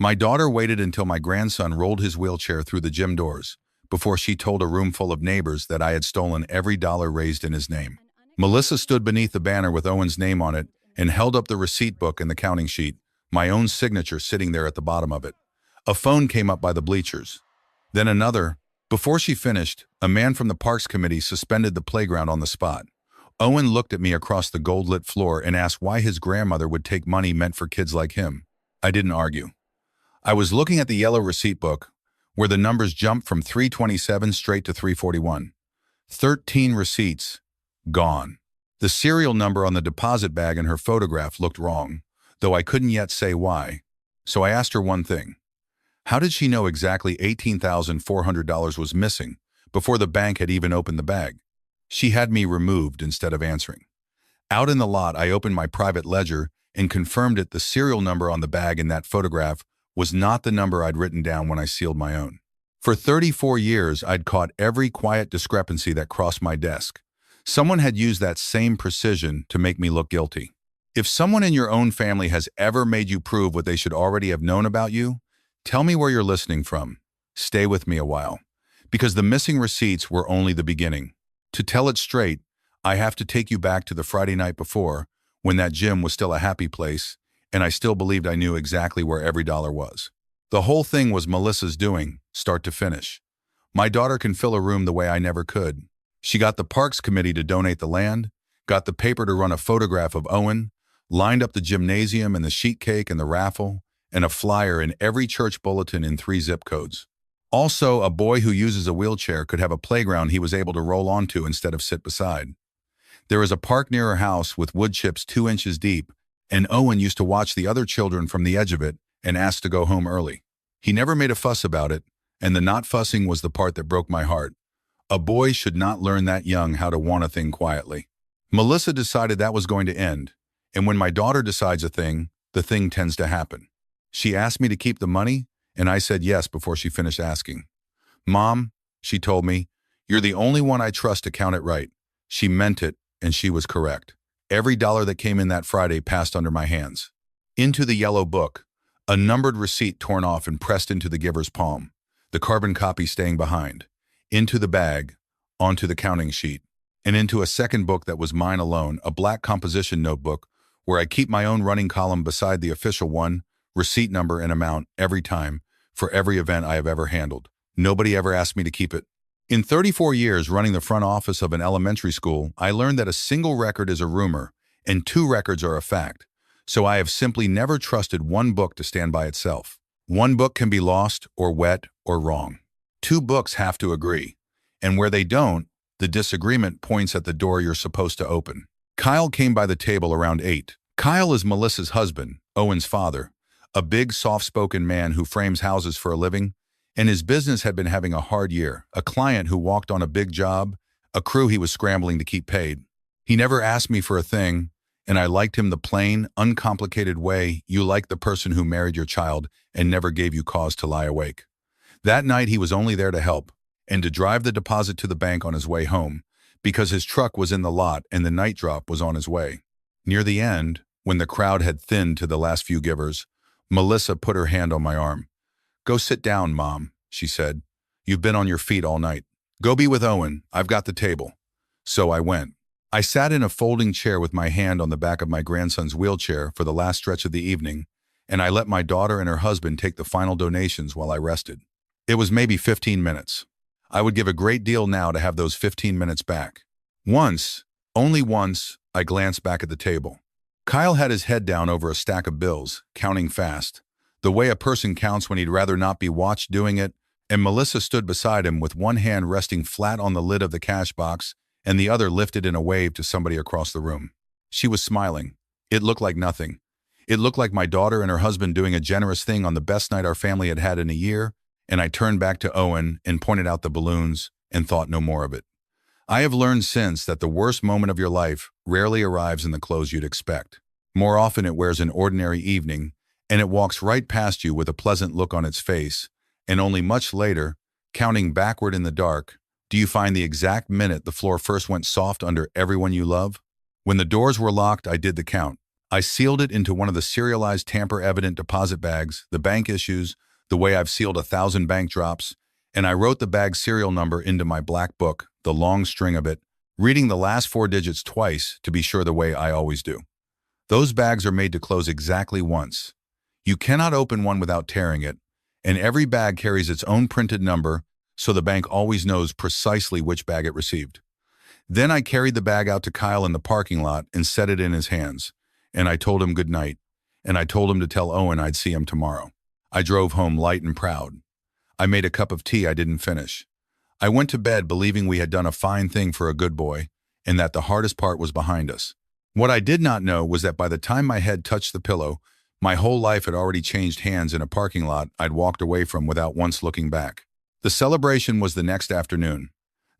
My daughter waited until my grandson rolled his wheelchair through the gym doors before she told a room full of neighbors that I had stolen every dollar raised in his name. Melissa stood beneath the banner with Owen's name on it and held up the receipt book and the counting sheet, my own signature sitting there at the bottom of it. A phone came up by the bleachers. Then another. Before she finished, a man from the Parks Committee suspended the playground on the spot. Owen looked at me across the gold-lit floor and asked why his grandmother would take money meant for kids like him. I didn't argue. I was looking at the yellow receipt book, where the numbers jumped from 327 straight to 341. 13 receipts. Gone. The serial number on the deposit bag and her photograph looked wrong, though I couldn't yet say why. So I asked her one thing. How did she know exactly $18,400 was missing before the bank had even opened the bag? She had me removed instead of answering. Out in the lot, I opened my private ledger and confirmed the serial number on the bag in that photograph was not the number I'd written down when I sealed my own. For 34 years, I'd caught every quiet discrepancy that crossed my desk. Someone had used that same precision to make me look guilty. If someone in your own family has ever made you prove what they should already have known about you, tell me where you're listening from. Stay with me a while. Because the missing receipts were only the beginning. To tell it straight, I have to take you back to the Friday night before, when that gym was still a happy place, and I still believed I knew exactly where every dollar was. The whole thing was Melissa's doing, start to finish. My daughter can fill a room the way I never could. She got the Parks Committee to donate the land, got the paper to run a photograph of Owen, lined up the gymnasium and the sheet cake and the raffle, and a flyer in every church bulletin in 3 zip codes. Also, a boy who uses a wheelchair could have a playground he was able to roll onto instead of sit beside. There is a park near her house with wood chips 2 inches deep, and Owen used to watch the other children from the edge of it and ask to go home early. He never made a fuss about it, and the not fussing was the part that broke my heart. A boy should not learn that young how to want a thing quietly. Melissa decided that was going to end, and when my daughter decides a thing, the thing tends to happen. She asked me to keep the money, and I said yes before she finished asking. Mom, she told me, you're the only one I trust to count it right. She meant it, and she was correct. Every dollar that came in that Friday passed under my hands. Into the yellow book, a numbered receipt torn off and pressed into the giver's palm, the carbon copy staying behind. Into the bag, onto the counting sheet, and into a second book that was mine alone, a black composition notebook where I keep my own running column beside the official one, receipt number and amount every time, for every event I have ever handled. Nobody ever asked me to keep it. In 34 years running the front office of an elementary school, I learned that a single record is a rumor and 2 records are a fact. So I have simply never trusted one book to stand by itself. One book can be lost or wet or wrong. 2 books have to agree. And where they don't, the disagreement points at the door you're supposed to open. Kyle came by the table around 8. Kyle is Melissa's husband, Owen's father, a big, soft-spoken man who frames houses for a living, and his business had been having a hard year, a client who walked on a big job, a crew he was scrambling to keep paid. He never asked me for a thing, and I liked him the plain, uncomplicated way you like the person who married your child and never gave you cause to lie awake. That night he was only there to help, and to drive the deposit to the bank on his way home, because his truck was in the lot and the night drop was on his way. Near the end, when the crowd had thinned to the last few givers, Melissa put her hand on my arm. Go sit down, Mom, she said. You've been on your feet all night. Go be with Owen. I've got the table. So I went. I sat in a folding chair with my hand on the back of my grandson's wheelchair for the last stretch of the evening, and I let my daughter and her husband take the final donations while I rested. It was maybe 15 minutes. I would give a great deal now to have those 15 minutes back. Once, only once, I glanced back at the table. Kyle had his head down over a stack of bills, counting fast, the way a person counts when he'd rather not be watched doing it, and Melissa stood beside him with one hand resting flat on the lid of the cash box and the other lifted in a wave to somebody across the room. She was smiling. It looked like nothing. It looked like my daughter and her husband doing a generous thing on the best night our family had had in a year, and I turned back to Owen and pointed out the balloons and thought no more of it. I have learned since that the worst moment of your life rarely arrives in the clothes you'd expect. More often it wears an ordinary evening, and it walks right past you with a pleasant look on its face, and only much later, counting backward in the dark, do you find the exact minute the floor first went soft under everyone you love? When the doors were locked, I did the count. I sealed it into one of the serialized tamper-evident deposit bags, the bank issues, the way I've sealed 1,000 bank drops, and I wrote the bag serial number into my black book, the long string of it, reading the last 4 digits twice to be sure the way I always do. Those bags are made to close exactly once. You cannot open one without tearing it, and every bag carries its own printed number, so the bank always knows precisely which bag it received. Then I carried the bag out to Kyle in the parking lot and set it in his hands, and I told him good night, and I told him to tell Owen I'd see him tomorrow. I drove home light and proud. I made a cup of tea I didn't finish. I went to bed believing we had done a fine thing for a good boy, and that the hardest part was behind us. What I did not know was that by the time my head touched the pillow, my whole life had already changed hands in a parking lot I'd walked away from without once looking back. The celebration was the next afternoon.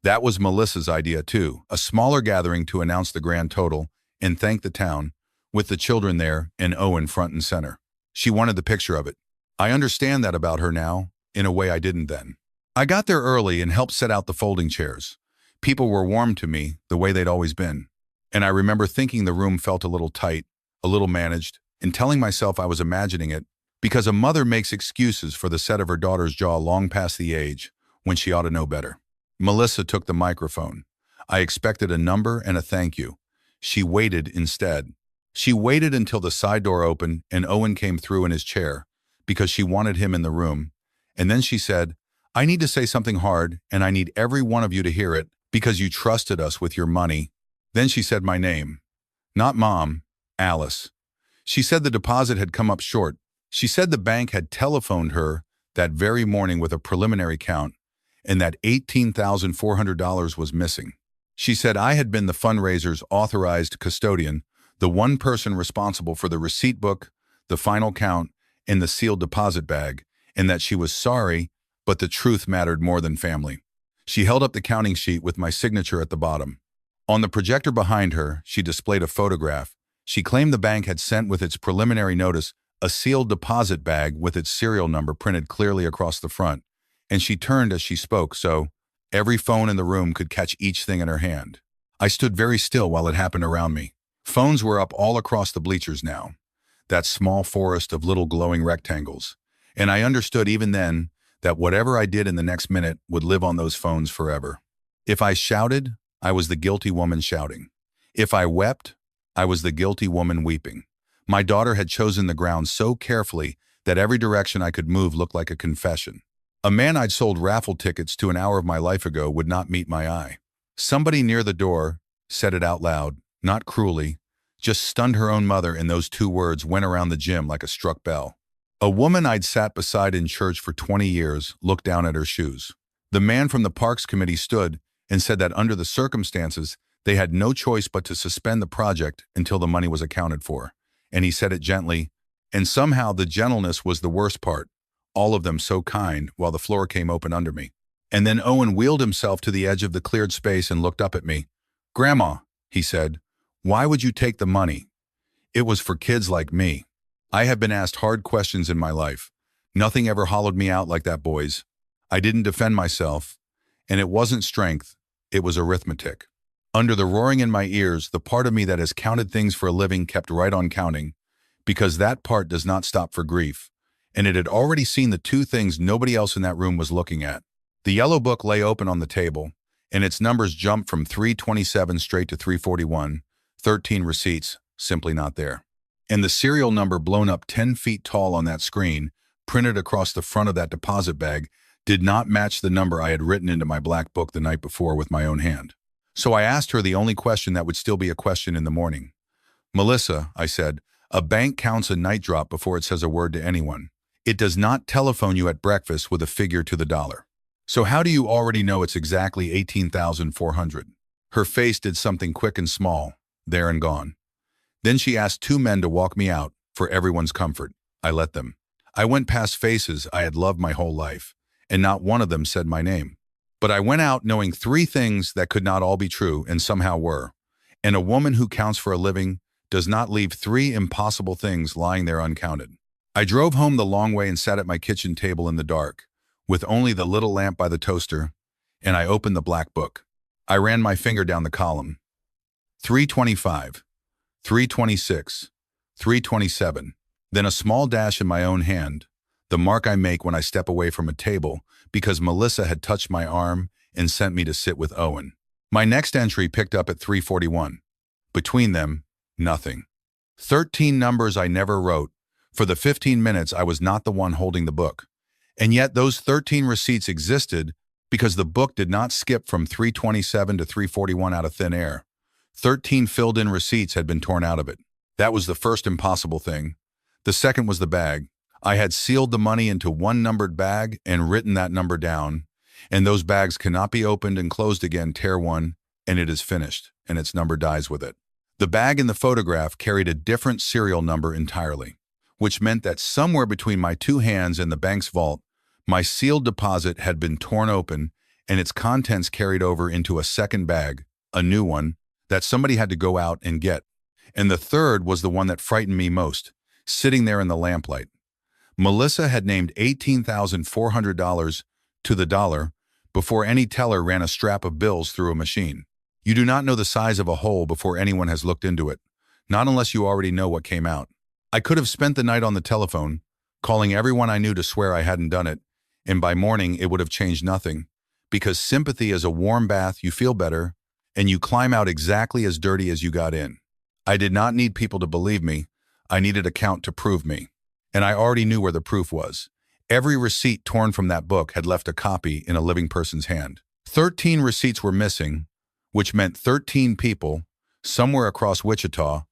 That was Melissa's idea too, a smaller gathering to announce the grand total and thank the town, with the children there and Owen front and center. She wanted the picture of it. I understand that about her now, in a way I didn't then. I got there early and helped set out the folding chairs. People were warm to me, the way they'd always been. And I remember thinking the room felt a little tight, a little managed, and telling myself I was imagining it, because a mother makes excuses for the set of her daughter's jaw long past the age when she ought to know better. Melissa took the microphone. I expected a number and a thank you. She waited instead. She waited until the side door opened and Owen came through in his chair, because she wanted him in the room. And then she said, "I need to say something hard, and I need every one of you to hear it, because you trusted us with your money." Then she said my name. Not Mom, Alice. She said the deposit had come up short. She said the bank had telephoned her that very morning with a preliminary count, and that $18,400 was missing. She said I had been the fundraiser's authorized custodian, the one person responsible for the receipt book, the final count, and the sealed deposit bag, and that she was sorry, but the truth mattered more than family. She held up the counting sheet with my signature at the bottom. On the projector behind her, she displayed a photograph. She claimed the bank had sent with its preliminary notice a sealed deposit bag with its serial number printed clearly across the front, and she turned as she spoke so every phone in the room could catch each thing in her hand. I stood very still while it happened around me. Phones were up all across the bleachers now, that small forest of little glowing rectangles, and I understood even then that whatever I did in the next minute would live on those phones forever. If I shouted, I was the guilty woman shouting. If I wept, I was the guilty woman weeping. My daughter had chosen the ground so carefully that every direction I could move looked like a confession. A man I'd sold raffle tickets to an hour of my life ago would not meet my eye. Somebody near the door said it out loud, not cruelly, just stunned her own mother, and those 2 words went around the gym like a struck bell. A woman I'd sat beside in church for 20 years looked down at her shoes. The man from the Parks Committee stood and said that under the circumstances, they had no choice but to suspend the project until the money was accounted for. And he said it gently, and somehow the gentleness was the worst part, all of them so kind, while the floor came open under me. And then Owen wheeled himself to the edge of the cleared space and looked up at me. "Grandma," he said, "why would you take the money? It was for kids like me." I have been asked hard questions in my life. Nothing ever hollowed me out like that, boys. I didn't defend myself, and it wasn't strength, it was arithmetic. Under the roaring in my ears, the part of me that has counted things for a living kept right on counting, because that part does not stop for grief, and it had already seen the 2 things nobody else in that room was looking at. The yellow book lay open on the table, and its numbers jumped from 327 straight to 341, 13 receipts, simply not there. And the serial number blown up 10 feet tall on that screen, printed across the front of that deposit bag, did not match the number I had written into my black book the night before with my own hand. So I asked her the only question that would still be a question in the morning. "Melissa," I said, "a bank counts a night drop before it says a word to anyone. It does not telephone you at breakfast with a figure to the dollar. So how do you already know it's exactly 18,400? Her face did something quick and small, there and gone. Then she asked 2 men to walk me out, for everyone's comfort. I let them. I went past faces I had loved my whole life, and not one of them said my name. But I went out knowing 3 things that could not all be true and somehow were. And a woman who counts for a living does not leave 3 impossible things lying there uncounted. I drove home the long way and sat at my kitchen table in the dark, with only the little lamp by the toaster, and I opened the black book. I ran my finger down the column. 325, 326, 327. Then a small dash in my own hand, the mark I make when I step away from a table because Melissa had touched my arm and sent me to sit with Owen. My next entry picked up at 341. Between them, nothing. 13 numbers I never wrote. For the 15 minutes I was not the one holding the book. And yet those 13 receipts existed because the book did not skip from 327 to 341 out of thin air. 13 filled-in receipts had been torn out of it. That was the first impossible thing. The second was the bag. I had sealed the money into one numbered bag and written that number down, and those bags cannot be opened and closed again. Tear one, and it is finished, and its number dies with it. The bag in the photograph carried a different serial number entirely, which meant that somewhere between my two hands and the bank's vault, my sealed deposit had been torn open and its contents carried over into a second bag, a new one, that somebody had to go out and get. And the third was the one that frightened me most, sitting there in the lamplight. Melissa had named $18,400 to the dollar before any teller ran a strap of bills through a machine. You do not know the size of a hole before anyone has looked into it, not unless you already know what came out. I could have spent the night on the telephone, calling everyone I knew to swear I hadn't done it, and by morning it would have changed nothing, because sympathy is a warm bath. You feel better, and you climb out exactly as dirty as you got in. I did not need people to believe me. I needed a count to prove me. And I already knew where the proof was. Every receipt torn from that book had left a copy in a living person's hand. 13 receipts were missing, which meant 13 people, somewhere across Wichita,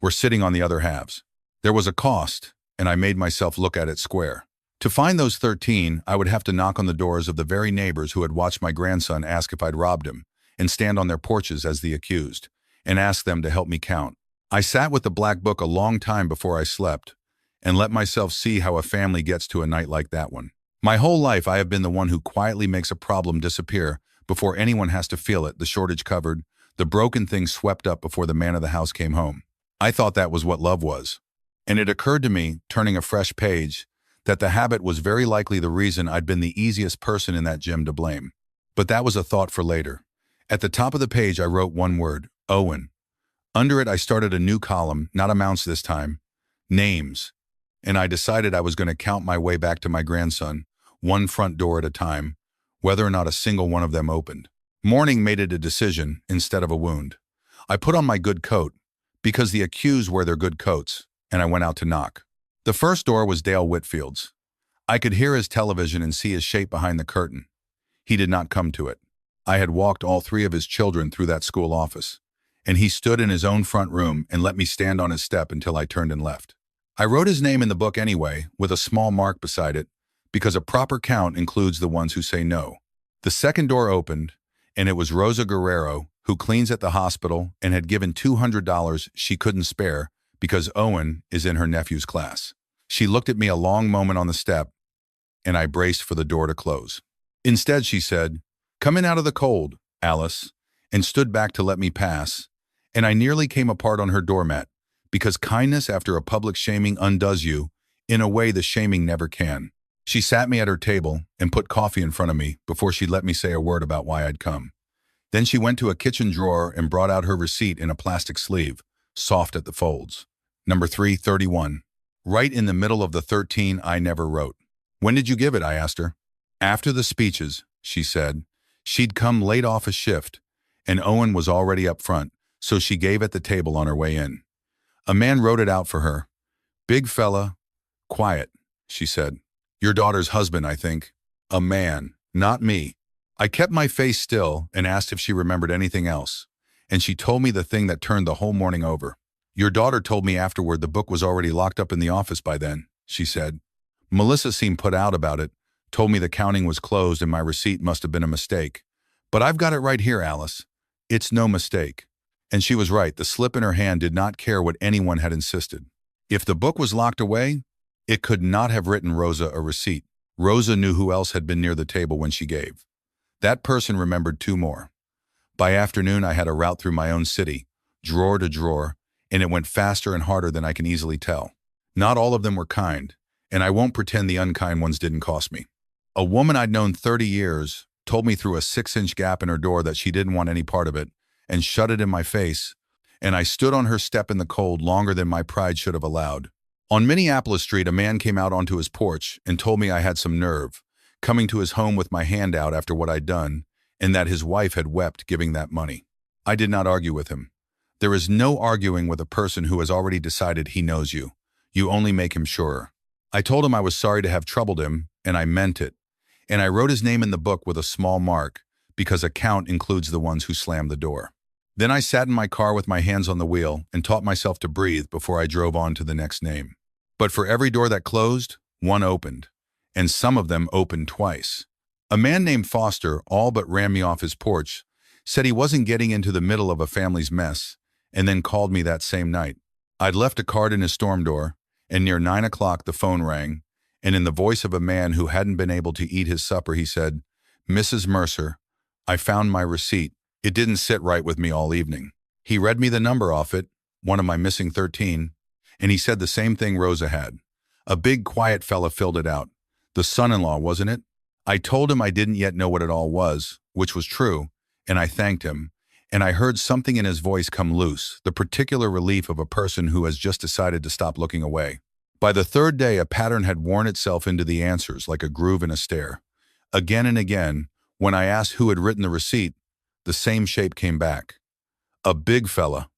were sitting on the other halves. There was a cost, and I made myself look at it square. To find those 13, I would have to knock on the doors of the very neighbors who had watched my grandson ask if I'd robbed him, and stand on their porches as the accused, and ask them to help me count. I sat with the black book a long time before I slept, and let myself see how a family gets to a night like that one. My whole life I have been the one who quietly makes a problem disappear before anyone has to feel it, the shortage covered, the broken things swept up before the man of the house came home. I thought that was what love was. And it occurred to me, turning a fresh page, that the habit was very likely the reason I'd been the easiest person in that gym to blame. But that was a thought for later. At the top of the page I wrote one word, Owen. Under it I started a new column, not amounts this time, names. And I decided I was going to count my way back to my grandson, one front door at a time, whether or not a single one of them opened. Morning made it a decision instead of a wound. I put on my good coat, because the accused wear their good coats, and I went out to knock. The first door was Dale Whitfield's. I could hear his television and see his shape behind the curtain. He did not come to it. I had walked all three of his children through that school office, and he stood in his own front room and let me stand on his step until I turned and left. I wrote his name in the book anyway, with a small mark beside it, because a proper count includes the ones who say no. The second door opened, and it was Rosa Guerrero, who cleans at the hospital and had given $200 she couldn't spare because Owen is in her nephew's class. She looked at me a long moment on the step, and I braced for the door to close. Instead, she said, "Come in out of the cold, Alice," and stood back to let me pass, and I nearly came apart on her doormat, because kindness after a public shaming undoes you in a way the shaming never can. She sat me at her table and put coffee in front of me before she'd let me say a word about why I'd come. Then she went to a kitchen drawer and brought out her receipt in a plastic sleeve, soft at the folds. Number 331. Right in the middle of the 13 I never wrote. "When did you give it?" I asked her. "After the speeches," she said. She'd come late off a shift, and Owen was already up front, so she gave at the table on her way in. A man wrote it out for her. "Big fella, quiet," she said. "Your daughter's husband, I think." A man, not me. I kept my face still and asked if she remembered anything else, and she told me the thing that turned the whole morning over. "Your daughter told me afterward the book was already locked up in the office by then," she said. Melissa seemed put out about it, told me the counting was closed and my receipt must have been a mistake. "But I've got it right here, Alice. It's no mistake." And she was right. The slip in her hand did not care what anyone had insisted. If the book was locked away, it could not have written Rosa a receipt. Rosa knew who else had been near the table when she gave. That person remembered two more. By afternoon, I had a route through my own city, drawer to drawer, and it went faster and harder than I can easily tell. Not all of them were kind, and I won't pretend the unkind ones didn't cost me. A woman I'd known 30 years told me through a 6-inch gap in her door that she didn't want any part of it, and shut it in my face, and I stood on her step in the cold longer than my pride should have allowed. On Minneapolis Street, a man came out onto his porch and told me I had some nerve, coming to his home with my hand out after what I'd done, and that his wife had wept giving that money. I did not argue with him. There is no arguing with a person who has already decided he knows you. You only make him surer. I told him I was sorry to have troubled him, and I meant it. And I wrote his name in the book with a small mark, because a count includes the ones who slammed the door. Then I sat in my car with my hands on the wheel and taught myself to breathe before I drove on to the next name. But for every door that closed, one opened, and some of them opened twice. A man named Foster all but ran me off his porch, said he wasn't getting into the middle of a family's mess, and then called me that same night. I'd left a card in his storm door, and near 9 o'clock the phone rang, and in the voice of a man who hadn't been able to eat his supper, he said, "Mrs. Mercer, I found my receipt. It didn't sit right with me all evening." He read me the number off it, one of my missing 13, and he said the same thing Rosa had. A big, quiet fella filled it out. The son-in-law, wasn't it? I told him I didn't yet know what it all was, which was true, and I thanked him, and I heard something in his voice come loose, the particular relief of a person who has just decided to stop looking away. By the third day, a pattern had worn itself into the answers like a groove in a stair. Again and again, when I asked who had written the receipt, the same shape came back. A big fella.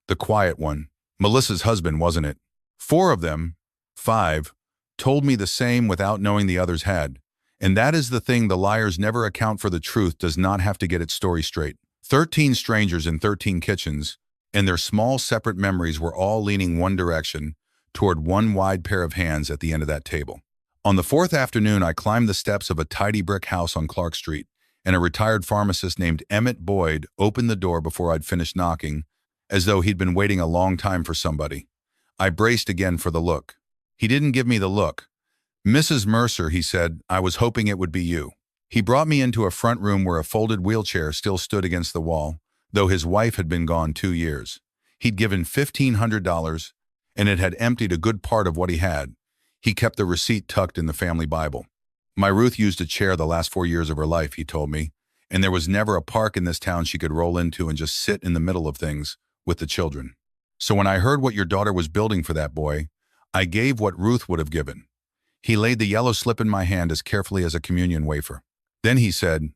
The quiet one. Melissa's husband, wasn't it? 4 of them, 5, told me the same without knowing the others had. And that is the thing, the liars never account for the truth does not have to get its story straight. 13 strangers in 13 kitchens, and their small separate memories were all leaning one direction, toward one wide pair of hands at the end of that table. On the 4th afternoon, I climbed the steps of a tidy brick house on Clark Street, and a retired pharmacist named Emmett Boyd opened the door before I'd finished knocking, as though he'd been waiting a long time for somebody. I braced again for the look. He didn't give me the look. "Mrs. Mercer," he said, "I was hoping it would be you." He brought me into a front room where a folded wheelchair still stood against the wall, though his wife had been gone 2 years. He'd given $1,500, and it had emptied a good part of what he had. He kept the receipt tucked in the family Bible. "My Ruth used a chair the last 4 years of her life," he told me, "and there was never a park in this town she could roll into and just sit in the middle of things with the children. So when I heard what your daughter was building for that boy, I gave what Ruth would have given." He laid the yellow slip in my hand as carefully as a communion wafer. Then he said,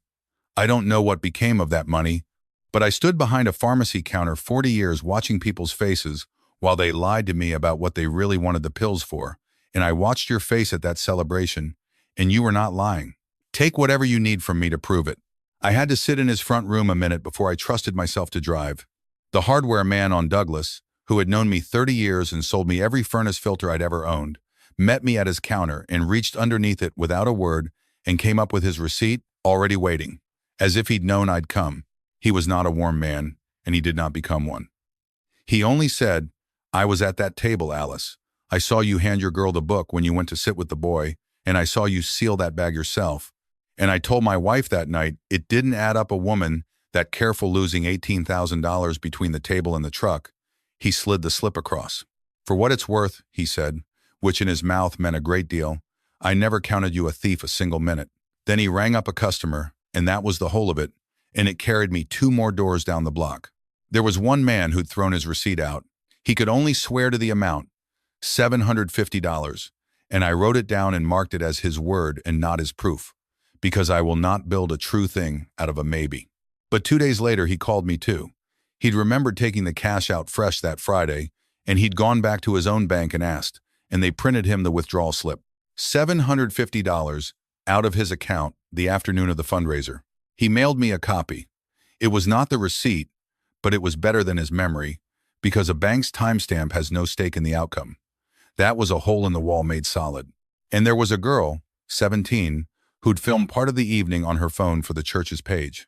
"I don't know what became of that money, but I stood behind a pharmacy counter 40 years watching people's faces while they lied to me about what they really wanted the pills for, and I watched your face at that celebration, and you were not lying. Take whatever you need from me to prove it." I had to sit in his front room a minute before I trusted myself to drive. The hardware man on Douglas, who had known me 30 years and sold me every furnace filter I'd ever owned, met me at his counter and reached underneath it without a word and came up with his receipt, already waiting, as if he'd known I'd come. He was not a warm man, and he did not become one. He only said, "I was at that table, Alice. I saw you hand your girl the book when you went to sit with the boy, and I saw you seal that bag yourself. And I told my wife that night it didn't add up a woman that careful losing $18,000 between the table and the truck." He slid the slip across. "For what it's worth," he said, which in his mouth meant a great deal, "I never counted you a thief a single minute." Then he rang up a customer, and that was the whole of it, and it carried me 2 more doors down the block. There was one man who'd thrown his receipt out. He could only swear to the amount, $750, and I wrote it down and marked it as his word and not his proof, because I will not build a true thing out of a maybe. But 2 days later, he called me too. He'd remembered taking the cash out fresh that Friday, and he'd gone back to his own bank and asked, and they printed him the withdrawal slip. $750 out of his account the afternoon of the fundraiser. He mailed me a copy. It was not the receipt, but it was better than his memory, because a bank's timestamp has no stake in the outcome. That was a hole in the wall made solid. And there was a girl, 17, who'd filmed part of the evening on her phone for the church's page.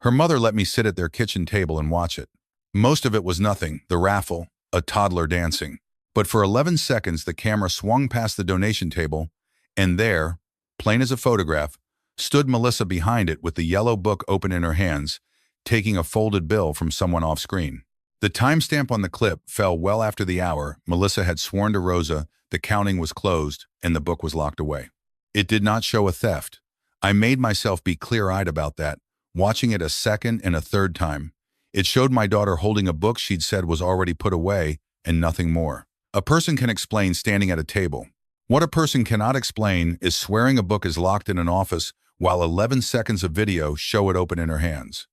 Her mother let me sit at their kitchen table and watch it. Most of it was nothing, the raffle, a toddler dancing. But for 11 seconds, the camera swung past the donation table, and there, plain as a photograph, stood Melissa behind it with the yellow book open in her hands, taking a folded bill from someone off screen. The timestamp on the clip fell well after the hour Melissa had sworn to Rosa the counting was closed and the book was locked away. It did not show a theft. I made myself be clear-eyed about that, watching it a second and a third time. It showed my daughter holding a book she'd said was already put away and nothing more. A person can explain standing at a table. What a person cannot explain is swearing a book is locked in an office while 11 seconds of video show it open in her hands.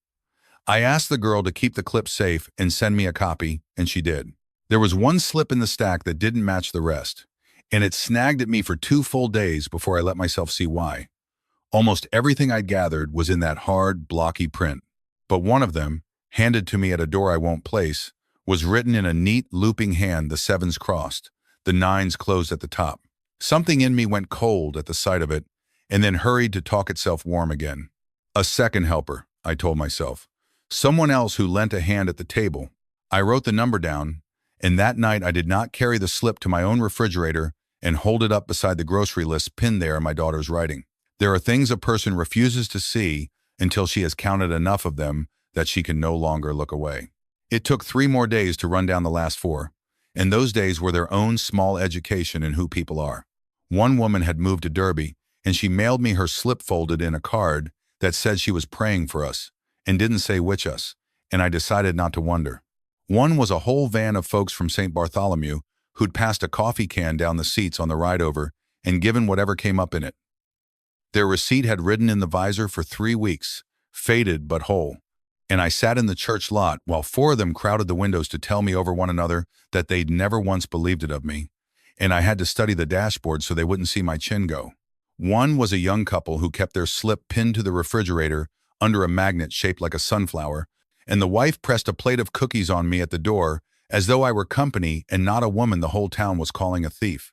I asked the girl to keep the clip safe and send me a copy, and she did. There was one slip in the stack that didn't match the rest, and it snagged at me for 2 full days before I let myself see why. Almost everything I'd gathered was in that hard, blocky print. But one of them, handed to me at a door I won't place, was written in a neat, looping hand, the 7s crossed, the 9s closed at the top. Something in me went cold at the sight of it, and then hurried to talk itself warm again. A second helper, I told myself. Someone else who lent a hand at the table. I wrote the number down, and that night I did not carry the slip to my own refrigerator and hold it up beside the grocery list pinned there in my daughter's writing. There are things a person refuses to see until she has counted enough of them that she can no longer look away. It took 3 more days to run down the last 4, and those days were their own small education in who people are. One woman had moved to Derby, and she mailed me her slip folded in a card that said she was praying for us, and didn't say which us, and I decided not to wonder. One was a whole van of folks from St. Bartholomew who'd passed a coffee can down the seats on the ride over and given whatever came up in it. Their receipt had ridden in the visor for 3 weeks, faded but whole, and I sat in the church lot while 4 of them crowded the windows to tell me over one another that they'd never once believed it of me, and I had to study the dashboard so they wouldn't see my chin go. One was a young couple who kept their slip pinned to the refrigerator under a magnet shaped like a sunflower, and the wife pressed a plate of cookies on me at the door as though I were company and not a woman the whole town was calling a thief.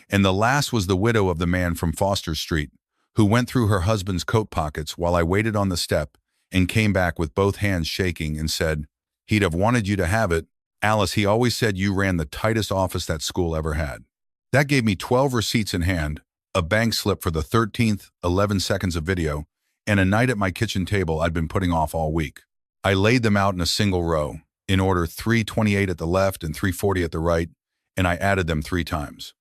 And the last was the widow of the man from Foster Street, who went through her husband's coat pockets while I waited on the step and came back with both hands shaking and said, "He'd have wanted you to have it. Alice, he always said you ran the tightest office that school ever had." That gave me 12 receipts in hand, a bank slip for the 13th 11 seconds of video, and a night at my kitchen table I'd been putting off all week. I laid them out in a single row, in order 328 at the left and 340 at the right, and I added them 3 times.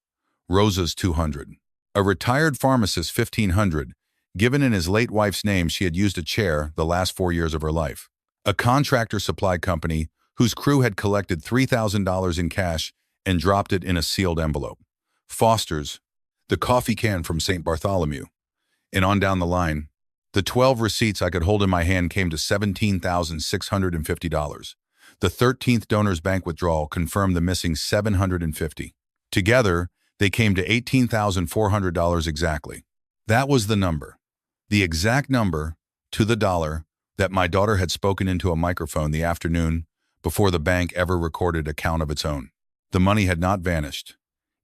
Rosa's 200. A retired pharmacist 1,500, given in his late wife's name she had used a chair the last 4 years of her life. A contractor supply company whose crew had collected $3,000 in cash and dropped it in a sealed envelope. Foster's, the coffee can from St. Bartholomew. And on down the line, the 12 receipts I could hold in my hand came to $17,650. The 13th donor's bank withdrawal confirmed the missing $750. Together, they came to $18,400 exactly. That was the number, the exact number, to the dollar, that my daughter had spoken into a microphone the afternoon before the bank ever recorded a count of its own. The money had not vanished.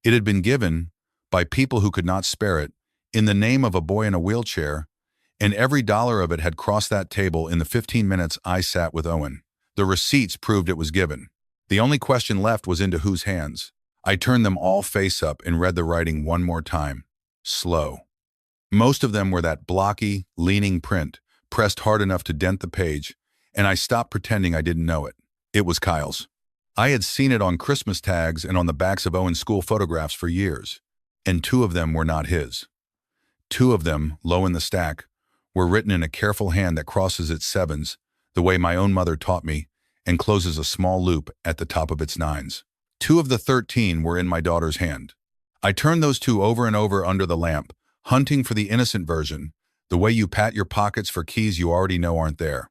It had been given, by people who could not spare it, in the name of a boy in a wheelchair, and every dollar of it had crossed that table in the 15 minutes I sat with Owen. The receipts proved it was given. The only question left was into whose hands. I turned them all face up and read the writing one more time. Slow. Most of them were that blocky, leaning print, pressed hard enough to dent the page, and I stopped pretending I didn't know it. It was Kyle's. I had seen it on Christmas tags and on the backs of Owen's school photographs for years, and 2 of them were not his. 2 of them, low in the stack, were written in a careful hand that crosses its 7s, the way my own mother taught me, and closes a small loop at the top of its 9s. 2 of the 13 were in my daughter's hand. I turned those 2 over and over under the lamp, hunting for the innocent version, the way you pat your pockets for keys you already know aren't there.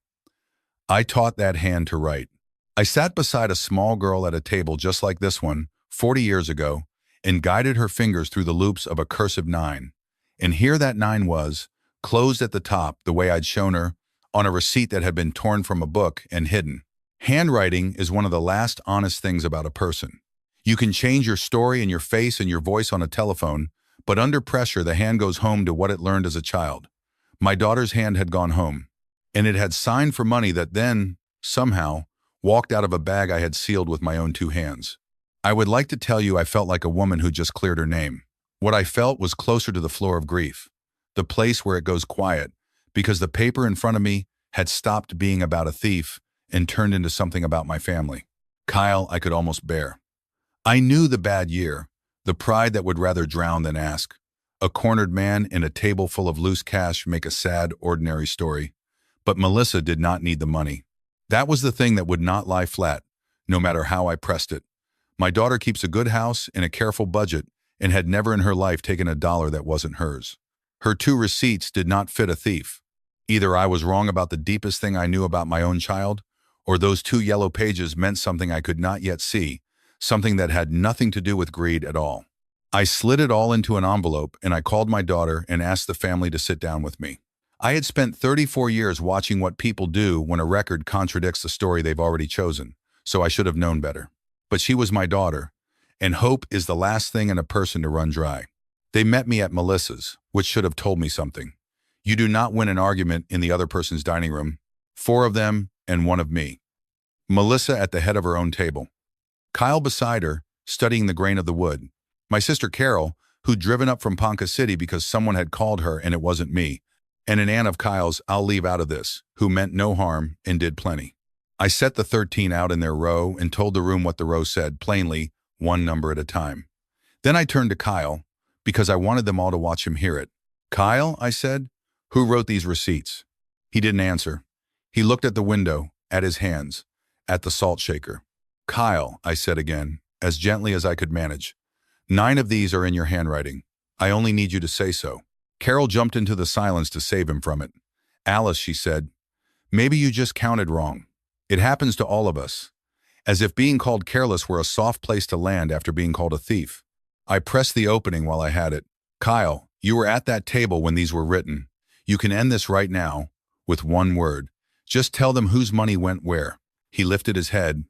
I taught that hand to write. I sat beside a small girl at a table just like this one, 40 years ago, and guided her fingers through the loops of a cursive 9. And here that 9 was, closed at the top the way I'd shown her, on a receipt that had been torn from a book and hidden. Handwriting is one of the last honest things about a person. You can change your story and your face and your voice on a telephone, but under pressure the hand goes home to what it learned as a child. My daughter's hand had gone home, and it had signed for money that then, somehow, walked out of a bag I had sealed with my own 2 hands. I would like to tell you I felt like a woman who just cleared her name. What I felt was closer to the floor of grief, the place where it goes quiet, because the paper in front of me had stopped being about a thief and turned into something about my family. Kyle, I could almost bear. I knew the bad year, the pride that would rather drown than ask. A cornered man and a table full of loose cash make a sad, ordinary story. But Melissa did not need the money. That was the thing that would not lie flat, no matter how I pressed it. My daughter keeps a good house and a careful budget and had never in her life taken a dollar that wasn't hers. Her 2 receipts did not fit a thief. Either I was wrong about the deepest thing I knew about my own child, or those 2 yellow pages meant something I could not yet see, something that had nothing to do with greed at all. I slid it all into an envelope and I called my daughter and asked the family to sit down with me. I had spent 34 years watching what people do when a record contradicts the story they've already chosen, so I should have known better. But she was my daughter, and hope is the last thing in a person to run dry. They met me at Melissa's, which should have told me something. You do not win an argument in the other person's dining room. 4 of them and 1 of me. Melissa at the head of her own table. Kyle beside her, studying the grain of the wood. My sister Carol, who'd driven up from Ponca City because someone had called her and it wasn't me. And an aunt of Kyle's I'll leave out of this, who meant no harm and did plenty. I set the 13 out in their row and told the room what the row said, plainly, 1 number at a time. Then I turned to Kyle, because I wanted them all to watch him hear it. Kyle, I said, who wrote these receipts? He didn't answer. He looked at the window, at his hands, at the salt shaker. Kyle, I said again, as gently as I could manage. 9 of these are in your handwriting. I only need you to say so. Carol jumped into the silence to save him from it. Alice, she said, maybe you just counted wrong. It happens to all of us. As if being called careless were a soft place to land after being called a thief. I pressed the opening while I had it. Kyle, you were at that table when these were written. You can end this right now, with 1 word. Just tell them whose money went where. He lifted his head,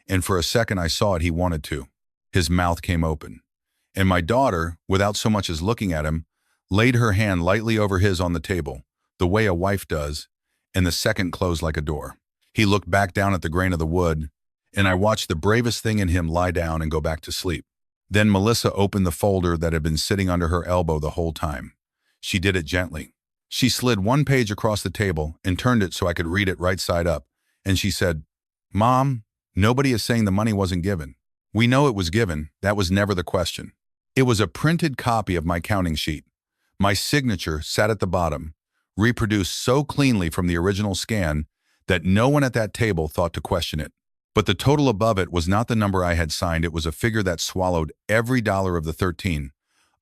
and for a second I saw it he wanted to. His mouth came open. And my daughter, without so much as looking at him, laid her hand lightly over his on the table, the way a wife does, and the second closed like a door. He looked back down at the grain of the wood, and I watched the bravest thing in him lie down and go back to sleep. Then Melissa opened the folder that had been sitting under her elbow the whole time. She did it gently. She slid 1 page across the table and turned it so I could read it right side up, and she said, Mom, nobody is saying the money wasn't given. We know it was given. That was never the question. It was a printed copy of my counting sheet. My signature sat at the bottom, reproduced so cleanly from the original scan that no one at that table thought to question it. But the total above it was not the number I had signed. It was a figure that swallowed every dollar of the 13,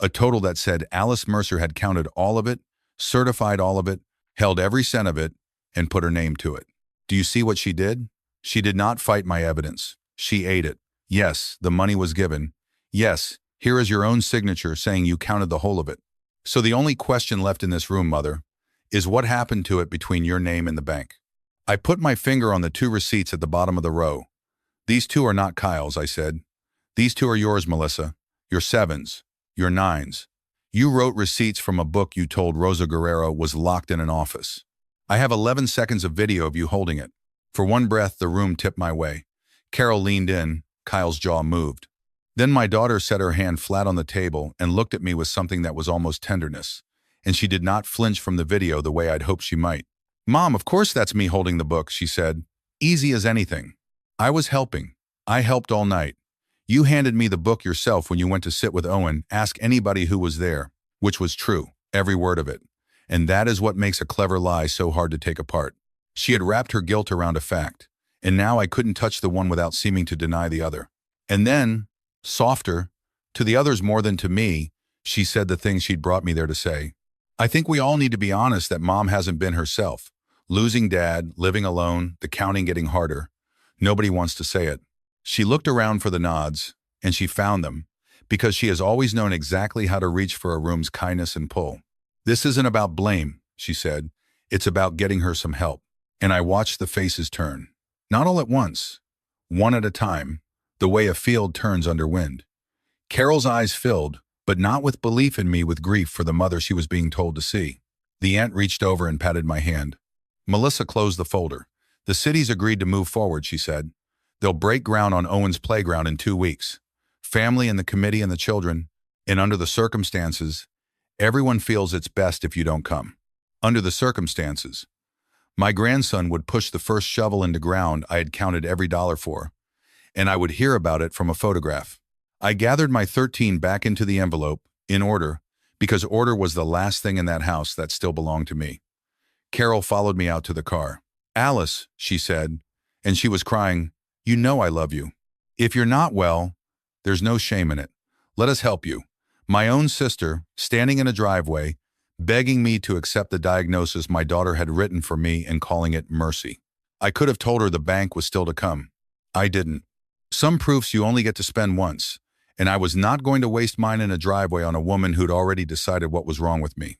a total that said Alice Mercer had counted all of it, certified all of it, held every cent of it, and put her name to it. Do you see what she did? She did not fight my evidence. She ate it. Yes, the money was given. Yes, here is your own signature saying you counted the whole of it. So the only question left in this room, Mother, is what happened to it between your name and the bank. I put my finger on the 2 receipts at the bottom of the row. These 2 are not Kyle's, I said. These 2 are yours, Melissa. Your 7s. Your 9s. You wrote receipts from a book you told Rosa Guerrero was locked in an office. I have 11 seconds of video of you holding it. For one breath, the room tipped my way. Carol leaned in. Kyle's jaw moved. Then my daughter set her hand flat on the table and looked at me with something that was almost tenderness, and she did not flinch from the video the way I'd hoped she might. Mom, of course that's me holding the book, she said. Easy as anything. I was helping. I helped all night. You handed me the book yourself when you went to sit with Owen. Ask anybody who was there, which was true, every word of it. And that is what makes a clever lie so hard to take apart. She had wrapped her guilt around a fact, and now I couldn't touch the one without seeming to deny the other. And then, softer, to the others more than to me, she said the things she'd brought me there to say. I think we all need to be honest that Mom hasn't been herself. Losing Dad, living alone, the counting getting harder. Nobody wants to say it. She looked around for the nods, and she found them, because she has always known exactly how to reach for a room's kindness and pull. This isn't about blame, she said. It's about getting her some help. And I watched the faces turn. Not all at once. One at a time, the way a field turns under wind. Carol's eyes filled, but not with belief in me, with grief for the mother she was being told to see. The aunt reached over and patted my hand. Melissa closed the folder. The city's agreed to move forward, she said. They'll break ground on Owen's playground in 2 weeks. Family and the committee and the children, and under the circumstances, everyone feels it's best if you don't come. Under the circumstances. My grandson would push the first shovel into ground I had counted every dollar for, and I would hear about it from a photograph. I gathered my 13 back into the envelope, in order, because order was the last thing in that house that still belonged to me. Carol followed me out to the car. Alice, she said, and she was crying, "You know I love you. If you're not well, there's no shame in it. Let us help you." My own sister, standing in a driveway, begging me to accept the diagnosis my daughter had written for me and calling it mercy. I could have told her the bank was still to come. I didn't. Some proofs you only get to spend once, and I was not going to waste mine in a driveway on a woman who'd already decided what was wrong with me.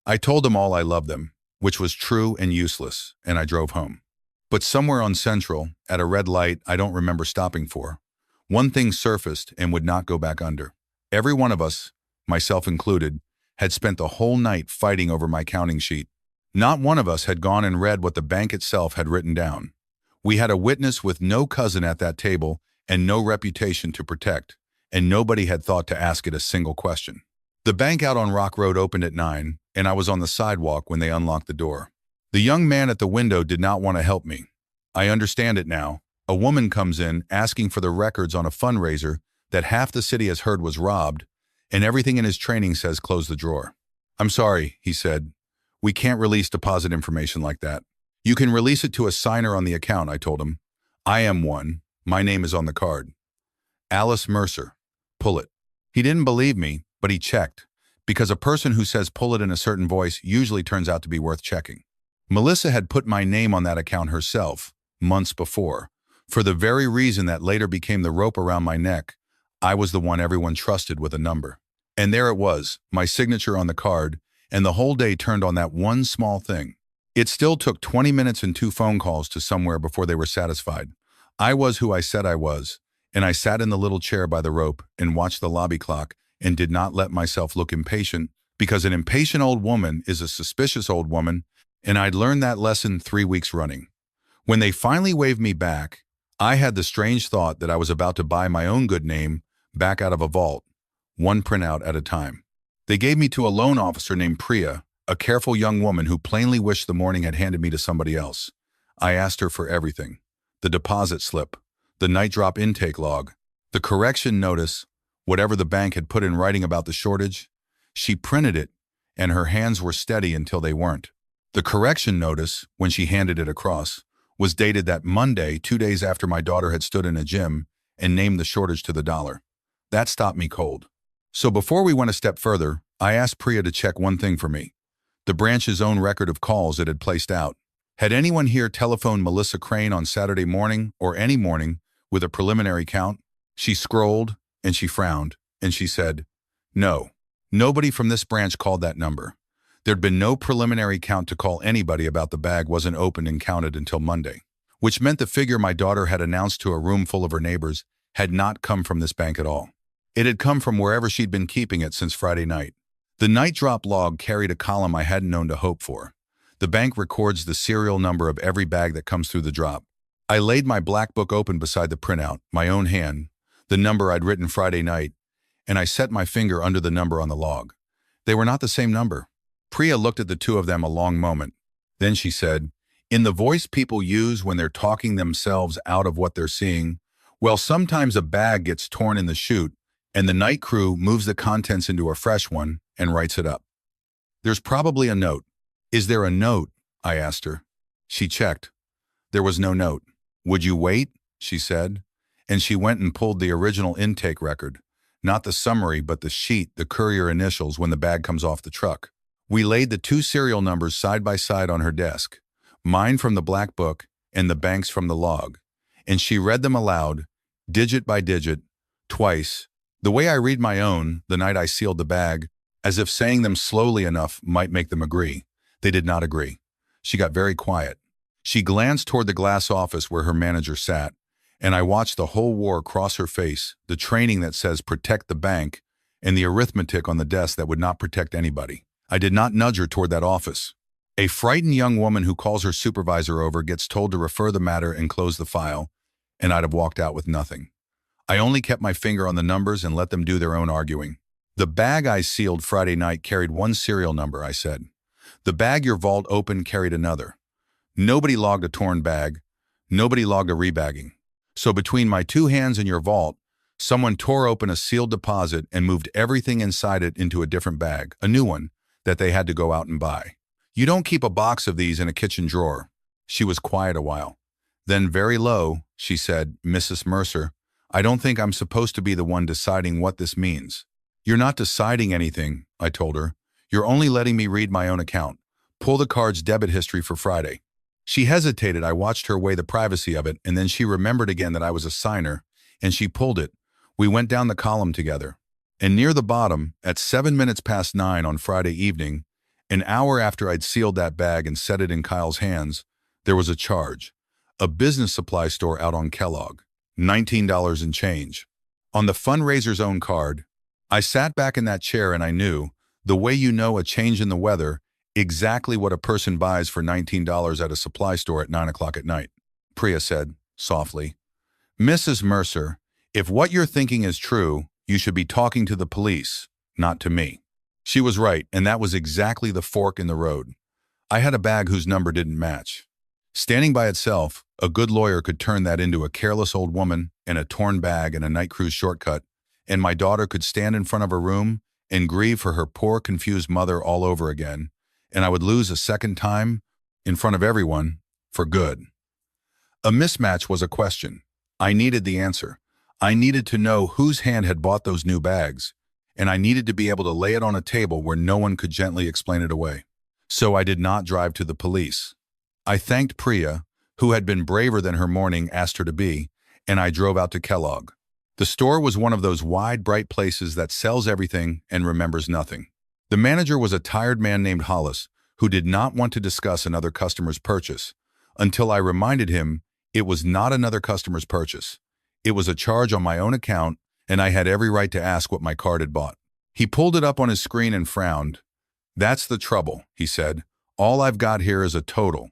I told them all I loved them, which was true and useless, and I drove home. But somewhere on Central, at a red light I don't remember stopping for, one thing surfaced and would not go back under. Every one of us, myself included, had spent the whole night fighting over my counting sheet. Not one of us had gone and read what the bank itself had written down. We had a witness with no cousin at that table and no reputation to protect, and nobody had thought to ask it a single question. The bank out on Rock Road opened at 9, and I was on the sidewalk when they unlocked the door. The young man at the window did not want to help me. I understand it now. A woman comes in asking for the records on a fundraiser that half the city has heard was robbed, and everything in his training says close the drawer. "I'm sorry," he said. "We can't release deposit information like that." "You can release it to a signer on the account," I told him. "I am one. My name is on the card. Alice Mercer. Pull it." He didn't believe me, but he checked, because a person who says pull it in a certain voice usually turns out to be worth checking. Melissa had put my name on that account herself, months before, for the very reason that later became the rope around my neck. I was the one everyone trusted with a number. And there it was, my signature on the card, and the whole day turned on that one small thing. It still took 20 minutes and 2 phone calls to somewhere before they were satisfied. I was who I said I was, and I sat in the little chair by the rope and watched the lobby clock and did not let myself look impatient, because an impatient old woman is a suspicious old woman, and I'd learned that lesson 3 weeks running. When they finally waved me back, I had the strange thought that I was about to buy my own good name back out of a vault, one printout at a time. They gave me to a loan officer named Priya, a careful young woman who plainly wished the morning had handed me to somebody else. I asked her for everything: the deposit slip, the night drop intake log, the correction notice, whatever the bank had put in writing about the shortage. She printed it, and her hands were steady until they weren't. The correction notice, when she handed it across, was dated that Monday, 2 days after my daughter had stood in a gym and named the shortage to the dollar. That stopped me cold. So before we went a step further, I asked Priya to check one thing for me: the branch's own record of calls it had placed out. Had anyone here telephoned Melissa Crane on Saturday morning or any morning with a preliminary count? She scrolled, and she frowned, and she said, "No, nobody from this branch called that number. There'd been no preliminary count to call anybody about the bag wasn't opened and counted until Monday," which meant the figure my daughter had announced to a room full of her neighbors had not come from this bank at all. It had come from wherever she'd been keeping it since Friday night. The night drop log carried a column I hadn't known to hope for. The bank records the serial number of every bag that comes through the drop. I laid my black book open beside the printout, my own hand, the number I'd written Friday night, and I set my finger under the number on the log. They were not the same number. Priya looked at the two of them a long moment. Then she said, in the voice people use when they're talking themselves out of what they're seeing, "Well, sometimes a bag gets torn in the chute, and the night crew moves the contents into a fresh one and writes it up. There's probably a note." "Is there a note?" I asked her. She checked. There was no note. "Would you wait?" she said. And she went and pulled the original intake record. Not the summary, but the sheet, the courier initials when the bag comes off the truck. We laid the 2 serial numbers side by side on her desk, mine from the black book and the bank's from the log. And she read them aloud, digit by digit, twice, the way I read my own the night I sealed the bag, as if saying them slowly enough might make them agree. They did not agree. She got very quiet. She glanced toward the glass office where her manager sat, and I watched the whole war cross her face, the training that says protect the bank, and the arithmetic on the desk that would not protect anybody. I did not nudge her toward that office. A frightened young woman who calls her supervisor over gets told to refer the matter and close the file, and I'd have walked out with nothing. I only kept my finger on the numbers and let them do their own arguing. "The bag I sealed Friday night carried one serial number," I said. "The bag your vault opened carried another. Nobody logged a torn bag. Nobody logged a rebagging. So between my 2 hands and your vault, someone tore open a sealed deposit and moved everything inside it into a different bag, a new one, that they had to go out and buy. You don't keep a box of these in a kitchen drawer." She was quiet a while. Then very low, she said, "Mrs. Mercer, I don't think I'm supposed to be the one deciding what this means." "You're not deciding anything," I told her. "You're only letting me read my own account. Pull the card's debit history for Friday." She hesitated. I watched her weigh the privacy of it, and then she remembered again that I was a signer, and she pulled it. We went down the column together. And near the bottom, at 9:07 on Friday evening, an hour after I'd sealed that bag and set it in Kyle's hands, there was a charge. A business supply store out on Kellogg. $19 and change. On the fundraiser's own card. I sat back in that chair and I knew, the way you know a change in the weather, exactly what a person buys for $19 at a supply store at 9 o'clock at night. Priya said, softly, "Mrs. Mercer, if what you're thinking is true, you should be talking to the police, not to me." She was right, and that was exactly the fork in the road. I had a bag whose number didn't match. Standing by itself, a good lawyer could turn that into a careless old woman and a torn bag and a night cruise shortcut, and my daughter could stand in front of her room and grieve for her poor, confused mother all over again, and I would lose a second time in front of everyone for good. A mismatch was a question. I needed the answer. I needed to know whose hand had bought those new bags, and I needed to be able to lay it on a table where no one could gently explain it away. So I did not drive to the police. I thanked Priya, who had been braver than her morning asked her to be, and I drove out to Kellogg. The store was one of those wide, bright places that sells everything and remembers nothing. The manager was a tired man named Hollis, who did not want to discuss another customer's purchase, until I reminded him it was not another customer's purchase. It was a charge on my own account, and I had every right to ask what my card had bought. He pulled it up on his screen and frowned. "That's the trouble," he said. "All I've got here is a total.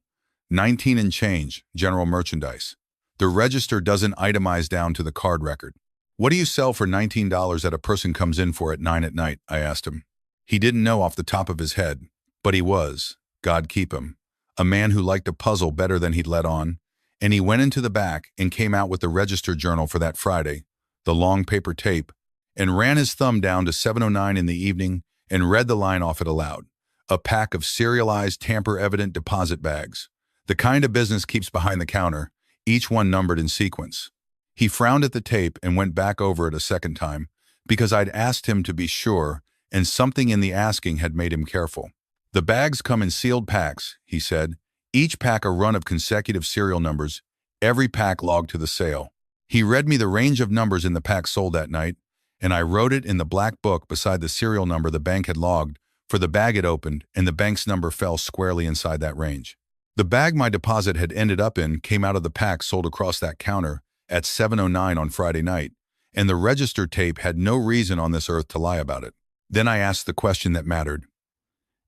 19 and change, general merchandise. The register doesn't itemize down to the card record." "What do you sell for $19 that a person comes in for at 9 at night?" I asked him. He didn't know off the top of his head, but he was, God keep him, a man who liked a puzzle better than he'd let on, and he went into the back and came out with the register journal for that Friday, the long paper tape, and ran his thumb down to 7:09 in the evening and read the line off it aloud. A pack of serialized, tamper-evident deposit bags. The kind of business keeps behind the counter, each one numbered in sequence. He frowned at the tape and went back over it a second time, because I'd asked him to be sure, and something in the asking had made him careful. "The bags come in sealed packs," he said, "each pack a run of consecutive serial numbers, every pack logged to the sale." He read me the range of numbers in the pack sold that night, and I wrote it in the black book beside the serial number the bank had logged for the bag it opened, and the bank's number fell squarely inside that range. The bag my deposit had ended up in came out of the pack sold across that counter at 7:09 on Friday night, and the register tape had no reason on this earth to lie about it. Then I asked the question that mattered.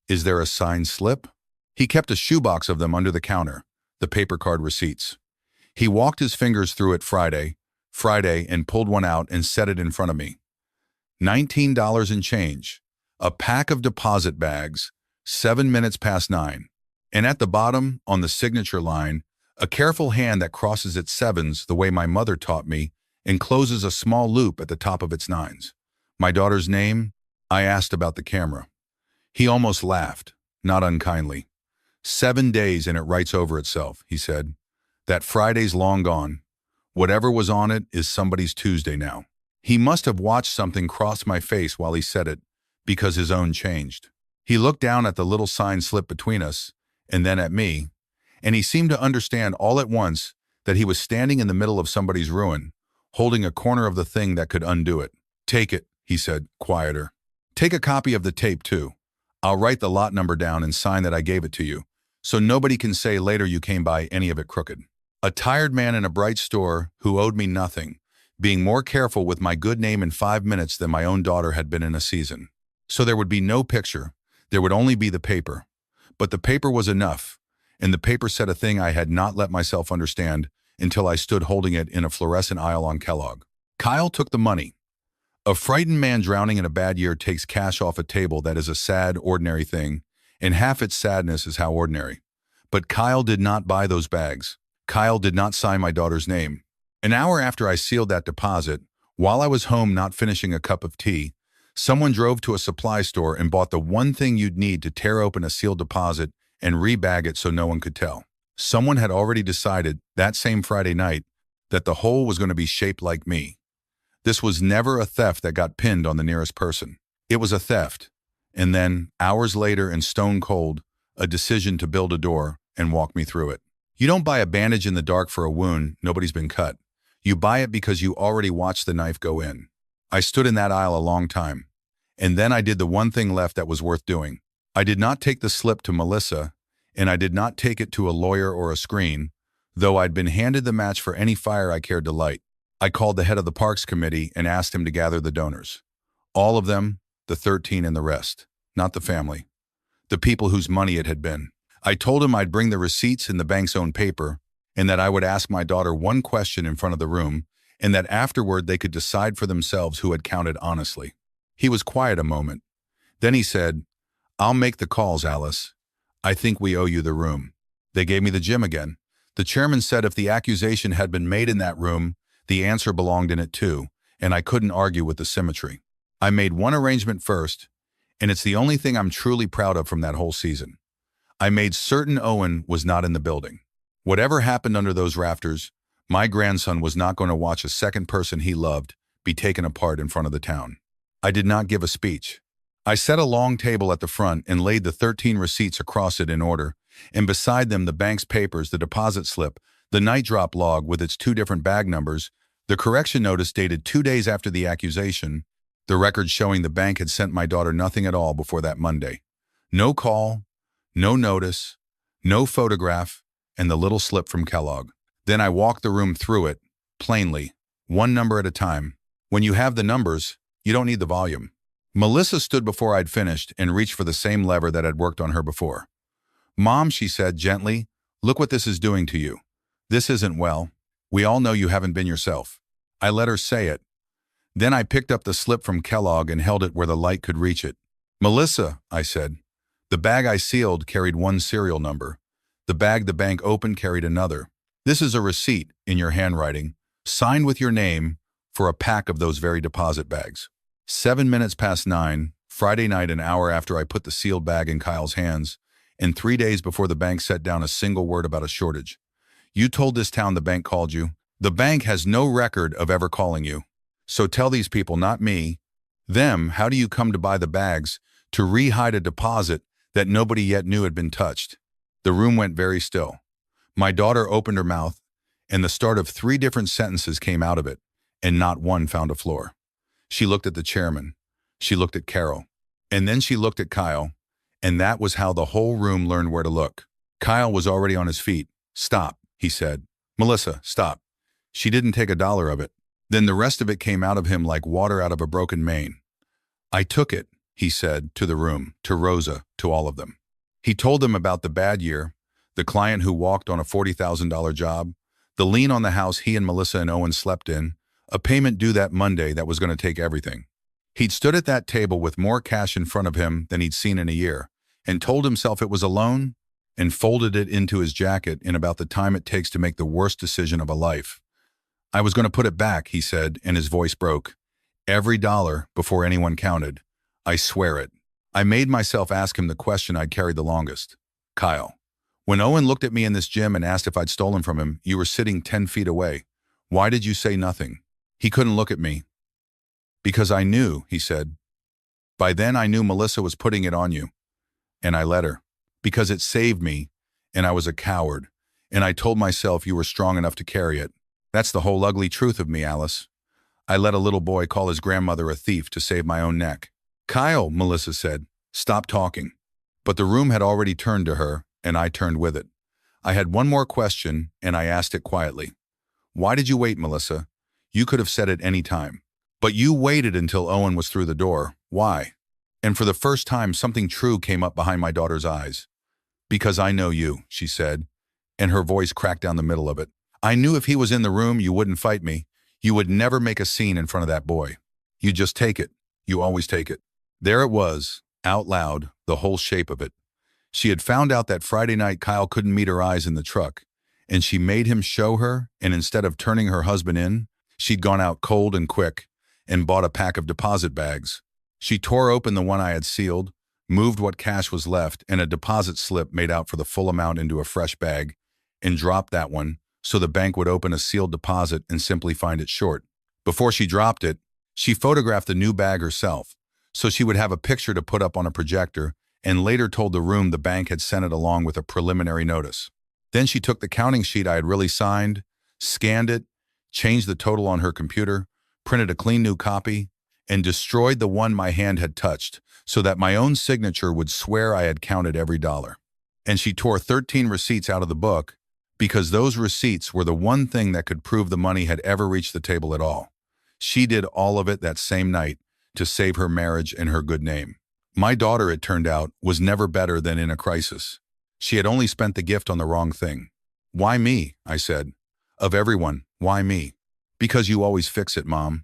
"Is there a signed slip?" He kept a shoebox of them under the counter, the paper card receipts. He walked his fingers through it Friday, and pulled one out and set it in front of me. $19 and change. A pack of deposit bags, 9:07. And at the bottom, on the signature line, a careful hand that crosses its sevens the way my mother taught me and closes a small loop at the top of its nines. "My daughter's name?" I asked about the camera. He almost laughed, not unkindly. 7 days and it writes over itself, he said. "That Friday's long gone. Whatever was on it is somebody's Tuesday now." He must have watched something cross my face while he said it, because his own changed. He looked down at the little signed slip between us, and then at me, and he seemed to understand all at once that he was standing in the middle of somebody's ruin, holding a corner of the thing that could undo it. "Take it," he said, quieter. "Take a copy of the tape, too. I'll write the lot number down and sign that I gave it to you, so nobody can say later you came by any of it crooked." A tired man in a bright store who owed me nothing, being more careful with my good name in 5 minutes than my own daughter had been in a season. So there would be no picture, there would only be the paper. But the paper was enough, and the paper said a thing I had not let myself understand until I stood holding it in a fluorescent aisle on Kellogg. Kyle took the money. A frightened man drowning in a bad year takes cash off a table that is a sad, ordinary thing, and half its sadness is how ordinary. But Kyle did not buy those bags. Kyle did not sign my daughter's name. An hour after I sealed that deposit, while I was home not finishing a cup of tea, someone drove to a supply store and bought the one thing you'd need to tear open a sealed deposit and rebag it so no one could tell. Someone had already decided that same Friday night that the hole was going to be shaped like me. This was never a theft that got pinned on the nearest person. It was a theft. And then, hours later and stone cold, a decision to build a door and walk me through it. You don't buy a bandage in the dark for a wound nobody's been cut. You buy it because you already watched the knife go in. I stood in that aisle a long time. And then I did the one thing left that was worth doing. I did not take the slip to Melissa, and I did not take it to a lawyer or a screen, though I'd been handed the match for any fire I cared to light. I called the head of the Parks Committee and asked him to gather the donors. All of them, the 13 and the rest, not the family. The people whose money it had been. I told him I'd bring the receipts in the bank's own paper, and that I would ask my daughter one question in front of the room, and that afterward they could decide for themselves who had counted honestly. He was quiet a moment. Then he said, "I'll make the calls, Alice. I think we owe you the room." They gave me the gym again. The chairman said if the accusation had been made in that room, the answer belonged in it too, and I couldn't argue with the symmetry. I made one arrangement first, and it's the only thing I'm truly proud of from that whole season. I made certain Owen was not in the building. Whatever happened under those rafters, my grandson was not going to watch a second person he loved be taken apart in front of the town. I did not give a speech. I set a long table at the front and laid the 13 receipts across it in order, and beside them the bank's papers, the deposit slip, the night drop log with its 2 different bag numbers, the correction notice dated 2 days after the accusation, the record showing the bank had sent my daughter nothing at all before that Monday. No call, no notice, no photograph, and the little slip from Kellogg. Then I walked the room through it, plainly, one number at a time. When you have the numbers, you don't need the volume. Melissa stood before I'd finished and reached for the same lever that had worked on her before. "Mom," she said gently, "look what this is doing to you. This isn't well. We all know you haven't been yourself." I let her say it. Then I picked up the slip from Kellogg and held it where the light could reach it. "Melissa," I said, "the bag I sealed carried one serial number. The bag the bank opened carried another. This is a receipt, in your handwriting, signed with your name, for a pack of those very deposit bags." 7 minutes past 9, Friday night, an hour after I put the sealed bag in Kyle's hands, and 3 days before the bank set down a single word about a shortage. "You told this town the bank called you. The bank has no record of ever calling you. So tell these people, not me, them, how do you come to buy the bags to re-hide a deposit that nobody yet knew had been touched?" The room went very still. My daughter opened her mouth, and the start of 3 different sentences came out of it, and not one found a floor. She looked at the chairman. She looked at Carol. And then she looked at Kyle, and that was how the whole room learned where to look. Kyle was already on his feet. "Stop," he said. "Melissa, stop." She didn't take a dollar of it. Then the rest of it came out of him like water out of a broken main. "I took it," he said, to the room, to Rosa, to all of them. He told them about the bad year, the client who walked on a $40,000 job, the lien on the house he and Melissa and Owen slept in, a payment due that Monday that was going to take everything. He'd stood at that table with more cash in front of him than he'd seen in a year, and told himself it was a loan, and folded it into his jacket in about the time it takes to make the worst decision of a life. "I was going to put it back," he said, and his voice broke. "Every dollar before anyone counted. I swear it." I made myself ask him the question I'd carried the longest. "Kyle, when Owen looked at me in this gym and asked if I'd stolen from him, you were sitting 10 feet away. Why did you say nothing?" He couldn't look at me. "Because I knew," he said. "By then I knew Melissa was putting it on you. And I let her. Because it saved me, and I was a coward. And I told myself you were strong enough to carry it. That's the whole ugly truth of me, Alice. I let a little boy call his grandmother a thief to save my own neck." "Kyle," Melissa said, "stop talking." But the room had already turned to her, and I turned with it. I had one more question, and I asked it quietly. "Why did you wait, Melissa? You could have said it any time. But you waited until Owen was through the door. Why?" And for the first time, something true came up behind my daughter's eyes. "Because I know you," she said, and her voice cracked down the middle of it. "I knew if he was in the room, you wouldn't fight me. You would never make a scene in front of that boy. You just take it. You always take it." There it was, out loud, the whole shape of it. She had found out that Friday night Kyle couldn't meet her eyes in the truck, and she made him show her, and instead of turning her husband in, she'd gone out cold and quick and bought a pack of deposit bags. She tore open the one I had sealed, moved what cash was left, and a deposit slip made out for the full amount into a fresh bag, and drop that one so the bank would open a sealed deposit and simply find it short. Before she dropped it, she photographed the new bag herself, so she would have a picture to put up on a projector, and later told the room the bank had sent it along with a preliminary notice. Then she took the counting sheet I had really signed, scanned it, changed the total on her computer, printed a clean new copy, and destroyed the one my hand had touched so that my own signature would swear I had counted every dollar. And she tore 13 receipts out of the book because those receipts were the one thing that could prove the money had ever reached the table at all. She did all of it that same night to save her marriage and her good name. My daughter, it turned out, was never better than in a crisis. She had only spent the gift on the wrong thing. "Why me?" I said. "Of everyone, why me?" "Because you always fix it, Mom."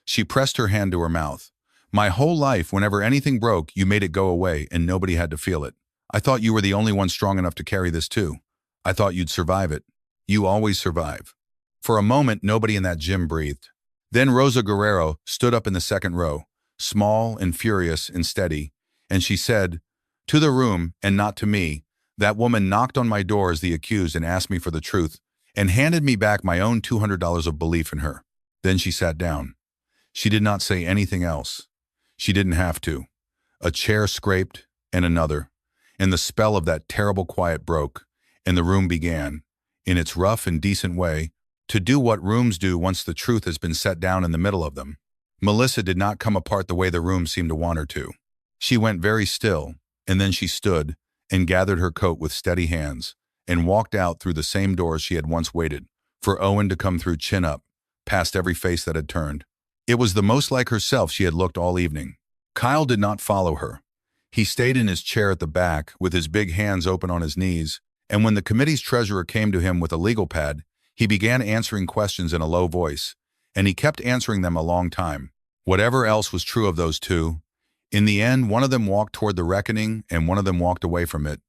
She pressed her hand to her mouth. "My whole life, whenever anything broke, you made it go away and nobody had to feel it. I thought you were the only one strong enough to carry this too. I thought you'd survive it. You always survive." For a moment, nobody in that gym breathed. Then Rosa Guerrero stood up in the second row, small and furious and steady, and she said, "To the room, and not to me, that woman knocked on my door as the accused and asked me for the truth, and handed me back my own $200 of belief in her." Then she sat down. She did not say anything else. She didn't have to. A chair scraped, and another, and the spell of that terrible quiet broke, and the room began, in its rough and decent way, to do what rooms do once the truth has been set down in the middle of them. Melissa did not come apart the way the room seemed to want her to. She went very still, and then she stood and gathered her coat with steady hands and walked out through the same doors she had once waited for Owen to come through chin up, past every face that had turned. It was the most like herself she had looked all evening. Kyle did not follow her. He stayed in his chair at the back with his big hands open on his knees, and when the committee's treasurer came to him with a legal pad, he began answering questions in a low voice, and he kept answering them a long time. Whatever else was true of those two, in the end, one of them walked toward the reckoning and one of them walked away from it,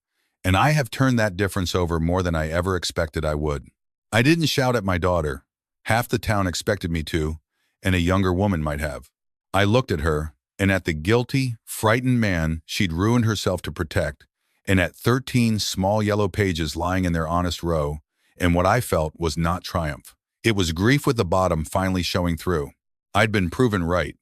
and I have turned that difference over more than I ever expected I would. I didn't shout at my daughter. Half the town expected me to, and a younger woman might have. I looked at her, and at the guilty, frightened man she'd ruined herself to protect, and at 13 small yellow pages lying in their honest row, and what I felt was not triumph. It was grief with the bottom finally showing through. I'd been proven right,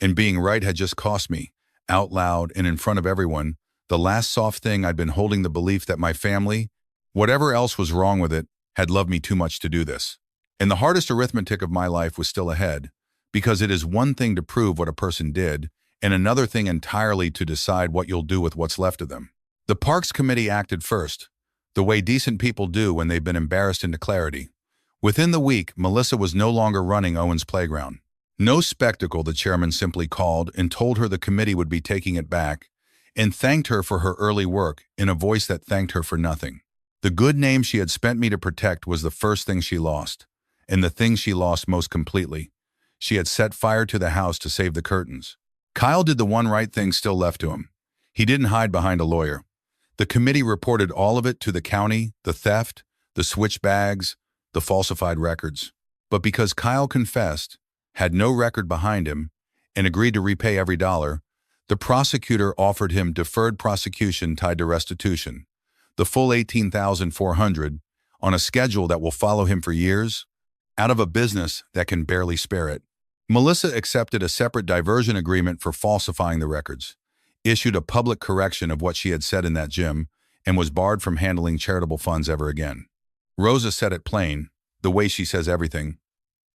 and being right had just cost me, out loud and in front of everyone, the last soft thing I'd been holding, the belief that my family, whatever else was wrong with it, had loved me too much to do this. And the hardest arithmetic of my life was still ahead, because it is one thing to prove what a person did, and another thing entirely to decide what you'll do with what's left of them. The Parks Committee acted first, the way decent people do when they've been embarrassed into clarity. Within the week, Melissa was no longer running Owen's playground. No spectacle, the chairman simply called and told her the committee would be taking it back, and thanked her for her early work in a voice that thanked her for nothing. The good name she had spent me to protect was the first thing she lost, and the thing she lost most completely. She had set fire to the house to save the curtains. Kyle did the one right thing still left to him. He didn't hide behind a lawyer. The committee reported all of it to the county, the theft, the switch bags, the falsified records. But because Kyle confessed, had no record behind him, and agreed to repay every dollar, the prosecutor offered him deferred prosecution tied to restitution, the full $18,400, on a schedule that will follow him for years, out of a business that can barely spare it. Melissa accepted a separate diversion agreement for falsifying the records, issued a public correction of what she had said in that gym, and was barred from handling charitable funds ever again. Rosa said it plain, the way she says everything.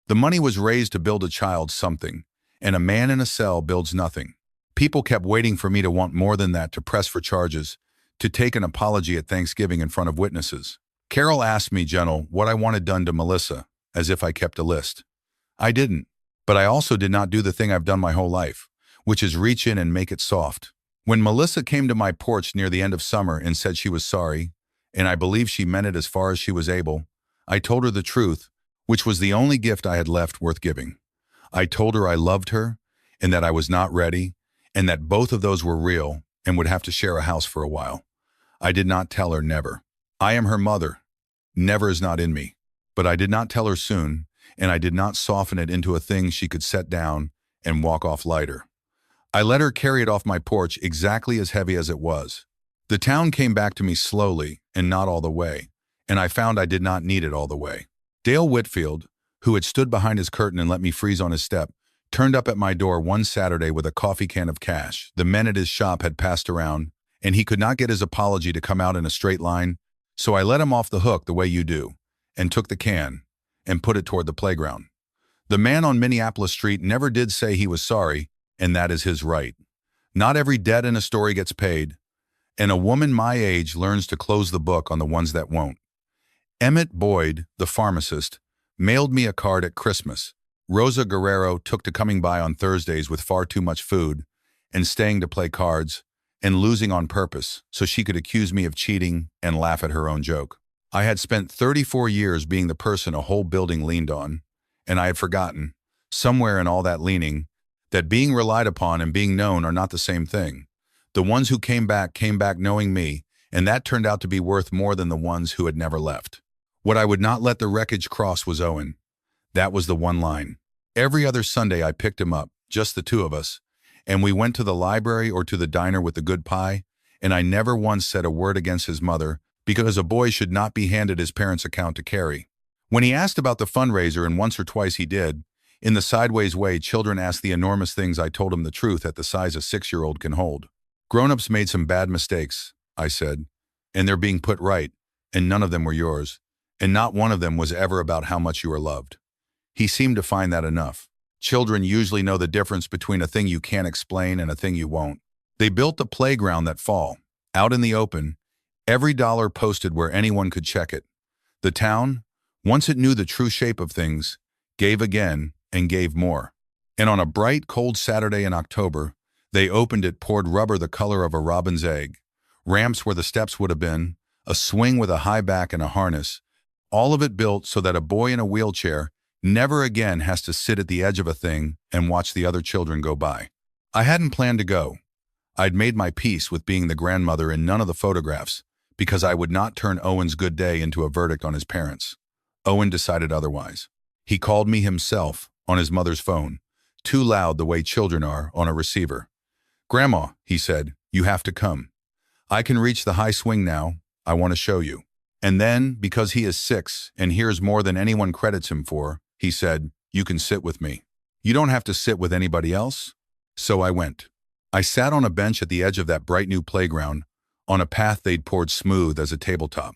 The money was raised to build a child something, and a man in a cell builds nothing. People kept waiting for me to want more than that, to press for charges, to take an apology at Thanksgiving in front of witnesses. Carol asked me, gentle, what I wanted done to Melissa, as if I kept a list. I didn't, but I also did not do the thing I've done my whole life, which is reach in and make it soft. When Melissa came to my porch near the end of summer and said she was sorry, and I believe she meant it as far as she was able, I told her the truth, which was the only gift I had left worth giving. I told her I loved her, and that I was not ready, and that both of those were real and would have to share a house for a while. I did not tell her never. I am her mother. Never is not in me. But I did not tell her soon, and I did not soften it into a thing she could set down and walk off lighter. I let her carry it off my porch exactly as heavy as it was. The town came back to me slowly and not all the way, and I found I did not need it all the way. Dale Whitfield, who had stood behind his curtain and let me freeze on his step, turned up at my door one Saturday with a coffee can of cash. The men at his shop had passed around, and he could not get his apology to come out in a straight line, so I let him off the hook the way you do, and took the can and put it toward the playground. The man on Minneapolis Street never did say he was sorry, and that is his right. Not every debt in a story gets paid, and a woman my age learns to close the book on the ones that won't. Emmett Boyd, the pharmacist, mailed me a card at Christmas. Rosa Guerrero took to coming by on Thursdays with far too much food and staying to play cards and losing on purpose so she could accuse me of cheating and laugh at her own joke. I had spent 34 years being the person a whole building leaned on, and I had forgotten, somewhere in all that leaning, that being relied upon and being known are not the same thing. The ones who came back knowing me, and that turned out to be worth more than the ones who had never left. What I would not let the wreckage cross was Owen. That was the one line. Every other Sunday I picked him up, just the two of us, and we went to the library or to the diner with the good pie, and I never once said a word against his mother because a boy should not be handed his parents' account to carry. When he asked about the fundraiser, and once or twice he did, in the sideways way children ask the enormous things, I told him the truth at the size a 6-year-old can hold. Grown-ups made some bad mistakes, I said, and they're being put right, and none of them were yours, and not one of them was ever about how much you are loved. He seemed to find that enough. Children usually know the difference between a thing you can't explain and a thing you won't. They built the playground that fall, out in the open, every dollar posted where anyone could check it. The town, once it knew the true shape of things, gave again and gave more. And on a bright, cold Saturday in October, they opened it, poured rubber the color of a robin's egg, ramps where the steps would have been, a swing with a high back and a harness, all of it built so that a boy in a wheelchair never again has to sit at the edge of a thing and watch the other children go by. I hadn't planned to go. I'd made my peace with being the grandmother in none of the photographs because I would not turn Owen's good day into a verdict on his parents. Owen decided otherwise. He called me himself on his mother's phone, too loud the way children are on a receiver. "Grandma," he said, "you have to come. I can reach the high swing now. I want to show you." And then, because he is 6 and hears more than anyone credits him for, he said, "You can sit with me. You don't have to sit with anybody else." So I went. I sat on a bench at the edge of that bright new playground, on a path they'd poured smooth as a tabletop.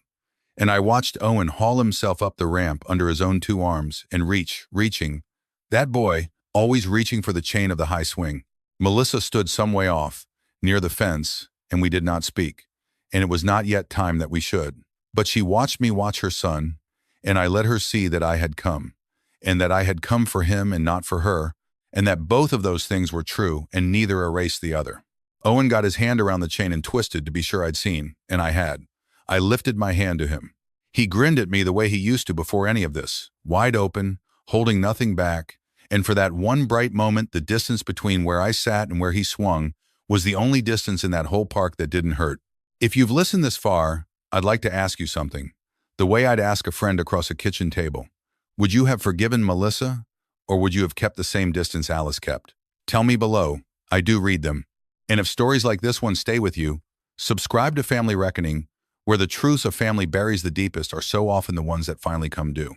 And I watched Owen haul himself up the ramp under his own 2 arms and reaching. That boy, always reaching for the chain of the high swing. Melissa stood some way off, near the fence, and we did not speak. And it was not yet time that we should. But she watched me watch her son, and I let her see that I had come, and that I had come for him and not for her, and that both of those things were true and neither erased the other. Owen got his hand around the chain and twisted to be sure I'd seen, and I had. I lifted my hand to him. He grinned at me the way he used to before any of this, wide open, holding nothing back, and for that one bright moment the distance between where I sat and where he swung was the only distance in that whole park that didn't hurt. If you've listened this far, I'd like to ask you something, the way I'd ask a friend across a kitchen table. Would you have forgiven Melissa, or would you have kept the same distance Alice kept? Tell me below. I do read them. And if stories like this one stay with you, subscribe to Family Reckoning, where the truths a family buries the deepest are so often the ones that finally come due.